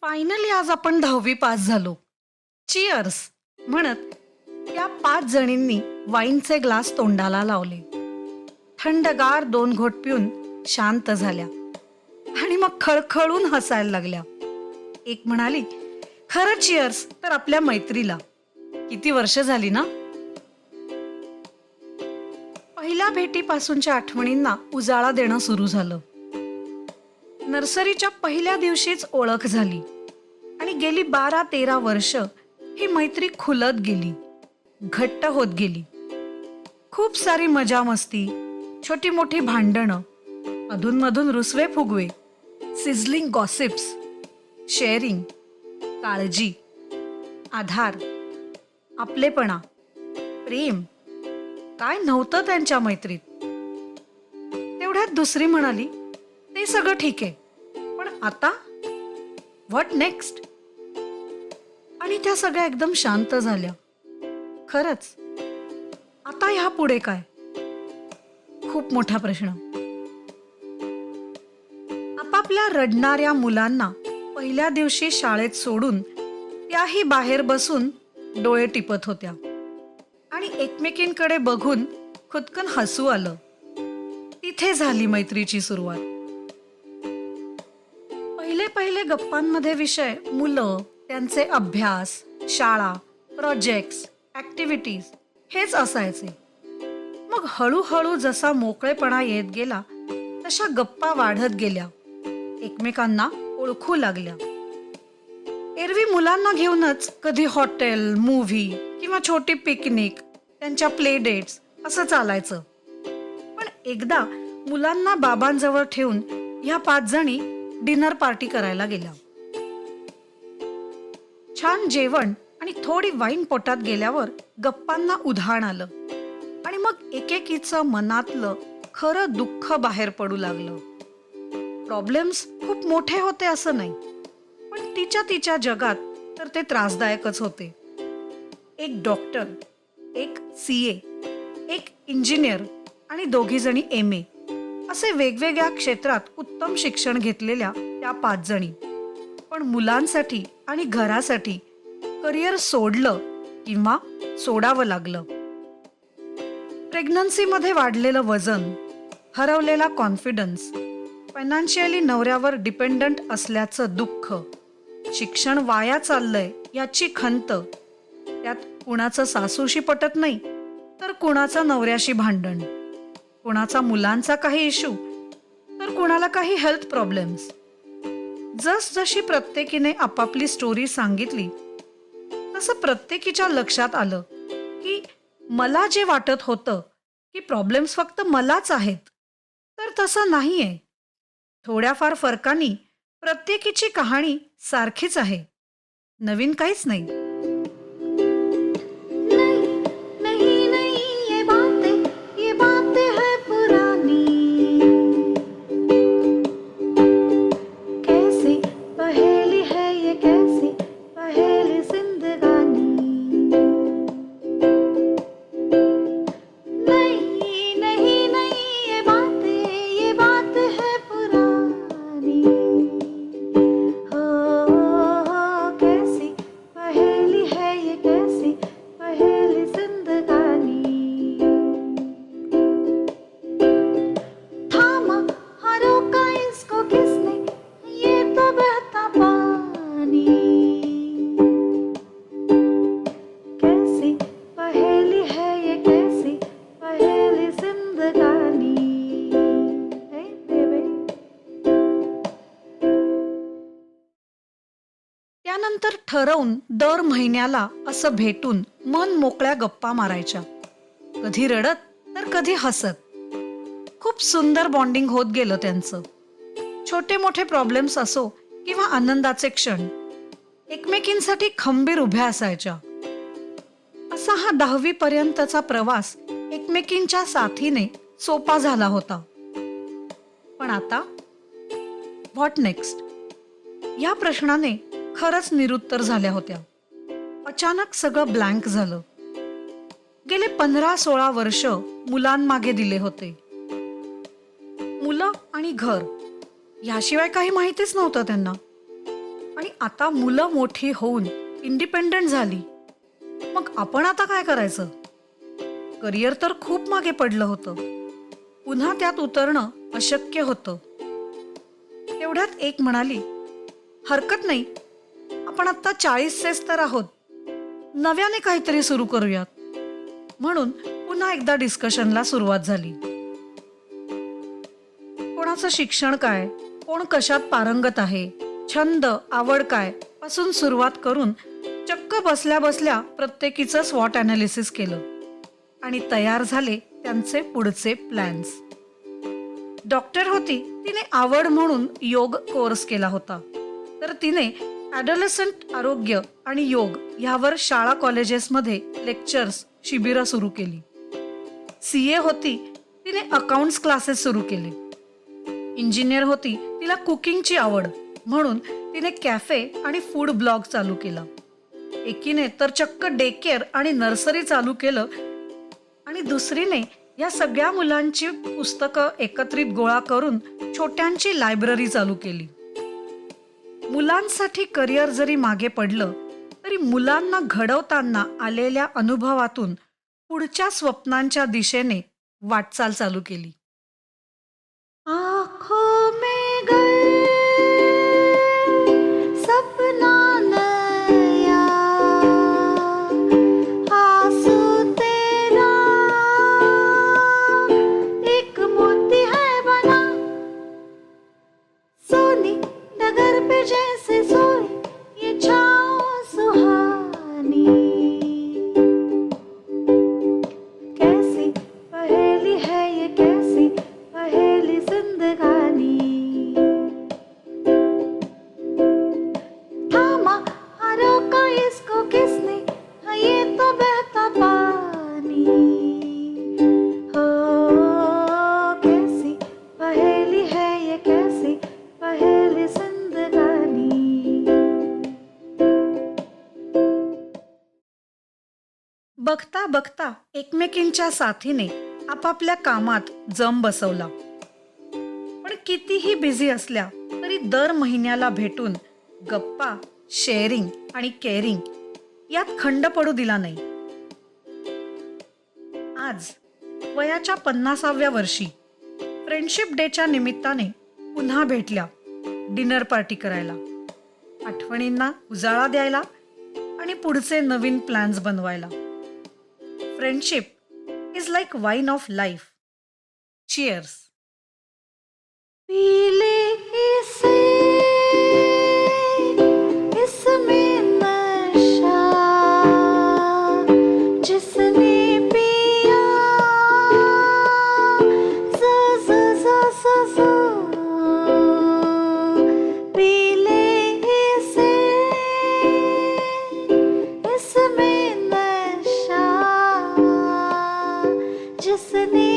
Finally आज आपण 10वी पास झालो. चिअर्स म्हणत त्या 5 जणींनी वाईनचे ग्लास तोंडाला लावले. थंडगार 2 घोट पिऊन शांत झाल्या आणि मग खळखळून हसायला लागल्या. एक म्हणाली, खरं चिअर्स तर आपल्या मैत्रीला. किती वर्ष झाली ना. पहिल्या भेटीपासूनच्या आठवणींना उजाळा देणं सुरू झालं. नर्सरीच्या पहिल्या दिवशीच ओळख झाली आणि गेली 12-13 वर्ष ही मैत्री खुलत गेली, घट्ट होत गेली. खूप सारी मजा मस्ती, छोटी मोठी भांडणं, अधूनमधून रुसवे फुगवे, सिझलिंग गॉसिप्स, शेअरिंग, काळजी, आधार, आपलेपणा, प्रेम, काय नव्हतं त्यांच्या मैत्रीत. तेवढ्यात दुसरी म्हणाली, ते सगळं ठीक आहे, पण आता व्हॉट नेक्स्ट. आणि त्या सगळ्या एकदम शांत झाल्या. खरंच आता ह्या पुढे काय? खूप मोठा प्रश्न. आपापल्या रडणाऱ्या मुलांना पहिल्या दिवशी शाळेत सोडून त्याही बाहेर बसून डोळे टिपत होत्या आणि एकमेकींकडे बघून खुदकन हसू आलं. तिथे झाली मैत्रीची सुरुवात. पहिले पहिले गप्पांमध्ये विषय मुलं, त्यांचे अभ्यास, शाळा, प्रोजेक्ट्स, ऍक्टिव्हिटीज हेच असायचे. मग हळूहळू जसा मोकळेपणा येत गेला तशा गप्पा वाढत गेल्या, एकमेकांना ओळखू लागल्या. एरवी मुलांना घेऊनच कधी हॉटेल, मूव्ही किंवा छोटी पिकनिक, त्यांच्या प्ले डेट्स असं चालायचं. पण एकदा मुलांना बाबांजवळ ठेवून ह्या 5 जणी डिनर पार्टी करायला गेल्या. छान जेवण आणि थोडी वाईन पोटात गेल्यावर गप्पांना उधाण आलं आणि मग एकेकीचं मनातलं खरं दुःख बाहेर पडू लागलं. प्रॉब्लेम्स खूप मोठे होते असं नाही, पण तिच्या तिच्या जगात तर ते त्रासदायकच होते. एक डॉक्टर, एक CA, एक इंजिनियर आणि 2 जणी MA असे वेगवेगळ्या क्षेत्रात उत्तम शिक्षण घेतलेल्या त्या 5 जणी. पण मुलांसाठी आणि घरासाठी करिअर सोडलं किंवा सोडावं लागलं. प्रेग्नन्सीमध्ये वाढलेलं वजन, हरवलेला कॉन्फिडन्स, फायनान्शियली नवऱ्यावर डिपेंडंट असल्याचं दुःख, शिक्षण वाया चाललंय याची खंत, त्यात कुणाचं सासूशी पटत नाही तर कुणाचं नवऱ्याशी भांडण, कुणाचा मुलांचा काही इश्यू तर कुणाला काही हेल्थ प्रॉब्लेम्स. जसजशी प्रत्येकीने आपापली स्टोरी सांगितली तसं प्रत्येकीच्या लक्षात आलं की मला जे वाटत होतं की प्रॉब्लेम्स फक्त मलाच आहेत, तर तसं नाहीये. थोड्याफार फरकांनी प्रत्येकीची कहाणी सारखीच आहे, नवीन काहीच नाही. नहीं नहीं ये बातें है पुरानी, कैसी पहेली है ये, कैसी पहेली जिंदगानी. नहीं नहीं नहीं ये बात है पुरानी. हो कैसी पहेली है ये, कैसी पहेली जिंदगानी. थामा हाँ रोका इसको किसने, ये तो बहता पानी. कैसी पहेली है ये, कैसी पहेली जिंदगानी. Hey, baby. त्यानंतर ठरवून दर महिन्याला असं भेटून मन मोकळ्या गप्पा मारायच्या, कधी रडत तर कधी हसत. खूप सुंदर बॉन्डिंग होत गेलं त्यांचं. छोटे मोठे प्रॉब्लेम्स असो किंवा आनंदाचे क्षण, एकमेकींसाठी खंबीर उभ्या असायच्या. असा हा 10वी पर्यंतचा प्रवास एकमेकींच्या साथीने सोपा झाला होता. पण आता व्हॉट नेक्स्ट या प्रश्नाने खरंच निरुत्तर झाल्या होत्या. अचानक सगळं ब्लँक झालं. गेले 15-16 वर्ष मुलांमागे दिले होते. मुलं आणि घर याशिवाय काही माहितीच नव्हतं त्यांना. आणि आता मुलं मोठी होऊन इंडिपेंडंट झाली. मग आपण आता काय करायचं? करिअर तर खूप मागे पडलं होतं. पुन्हा त्यात उतरणं अशक्य होतं. तेवढ्यात एक म्हणाली, हरकत नाही, आपण आत्ता 40 तर आहोत, नव्याने काहीतरी सुरू करूयात. म्हणून पुन्हा एकदा डिस्कशनला सुरुवात झाली. कोणाचं शिक्षण काय, कोण कशात पारंगत आहे, छंद आवड काय पासून सुरुवात करून चक्क बसल्या बसल्या प्रत्येकीचं स्वॉट अनालिसिस केलं आणि तयार झाले त्यांचे पुढचे प्लॅन्स. डॉक्टर होती, तिने आवड म्हणून योग कोर्स केला होता. तर तिने ॲडोलसंट आरोग्य आणि योग ह्यावर शाळा कॉलेजेसमध्ये लेक्चर्स शिबिरं सुरू केली. CA होती, तिने अकाउंट्स क्लासेस सुरू केले. इंजिनियर होती, तिला कुकिंगची आवड म्हणून तिने कॅफे आणि फूड ब्लॉग चालू केला. एकीने तर चक्क डे केअर आणि नर्सरी चालू केलं आणि दुसरीने या सगळ्या मुलांची पुस्तकं एकत्रित गोळा करून छोट्यांची लायब्ररी चालू केली. मुलांसाठी करिअर जरी मागे पडलं तरी मुलांना घडवताना आलेल्या अनुभवातून पुढच्या स्वप्नांच्या दिशेने वाटचाल चालू केली. आँखों में गए सपना नया, आंसू तेरा एक मोती है बना, सोनी डगर पे जैसे सोई ये छाँव सुहानी, कैसी पहेली है ये, कैसी पहेली जिंदगानी, थामा हाँ रोका इसको किसने, हाँ ये तो बहता पानी, हो कैसी पहेली है ये, कैसी पहेली जिंदगानी. बघता बघता एकमेकींच्या साथीने आपापल्या कामात जम बसवला. पण कितीही बिझी असल्या तरी दर महिन्याला भेटून गप्पा, शेअरिंग आणि केअरिंग यात खंड पडू दिला नाही. आज वयाच्या 50व्या वर्षी फ्रेंडशिप डेच्या निमित्ताने पुन्हा भेटल्या डिनर पार्टी करायला, आठवणींना उजाळा द्यायला आणि पुढचे नवीन प्लॅन्स बनवायला. Friendship is like wine of life. Cheers. P ले इसे, इसमें नशा, जिसने पिया ज़ ज़ ज़ ज़ ज़, पी ले इसे, इसमें नशा, जिसने